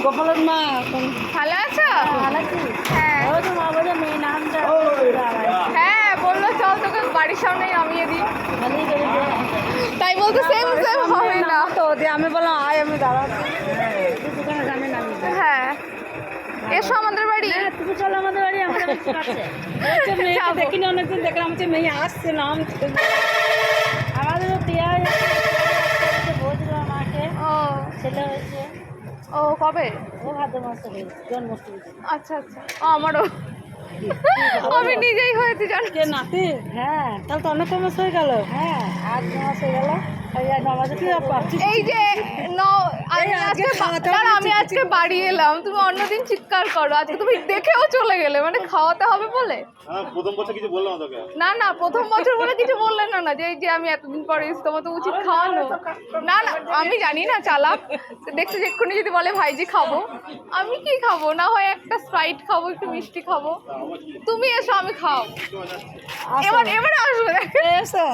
গোপালের মা ভালো আছো? ভালো আছি। হ্যাঁ ও তো মা বলে মেয়ে নামটা হ্যাঁ বললো চল তোকে বাড়ির সামনেই নামিয়ে দিই, ভালোই করেছে। তাই বলতে সেম সেম হবে না। তো দিয়ে আমি বললাম আয় আমি দাঁড়াচ্ছি তুই দোকানে সামনে নামিয়ে দে। হ্যাঁ এসো আমাদের বাড়ি। হ্যাঁ তুমি চলো আমাদের বাড়ি, আমাদের বাড়ি কাছে। মেয়েকে যাবো। দেখিনি অনেকদিন, দেখলাম হচ্ছে মেয়ে আসছে নাম আমাদের পেঁয়াজ ভোজ দেওয়া মাকে ও ছেলে হয়েছে। ও কবে? ও ভাদ্র মাসে হয়েছে, জন্মাষ্টমী। আচ্ছা আচ্ছা ও আমারও আমি নিজেই হয়েছি জানো। কে নাতি? হ্যাঁ তাহলে তো অনেক মাস হয়ে গেল। হ্যাঁ 8 মাস হয়ে গেল। এই যে আমি আজকে বাড়ি এলাম, তুমি অন্যদিন চিৎকার করো, আজকে তুমি দেখেও চলে গেলে, মানে খাওয়াতে হবে বলে। প্রথম বছর কিছু বললাম না তোকে? না না প্রথম বছর বলে কিছু বললেন না, যে এই যে আমি এতদিন পরে এসে তোমার তো উচিত খাওয়ানো। না না আমি জানি না চালাক, দেখতে এক্ষুনি যদি বলে ভাইজি খাবো, আমি কি খাবো? না হয় একটা স্প্রাইট খাবো, একটু মিষ্টি খাবো। তুমি এসো আমি খাও। এবার আসবে এসো।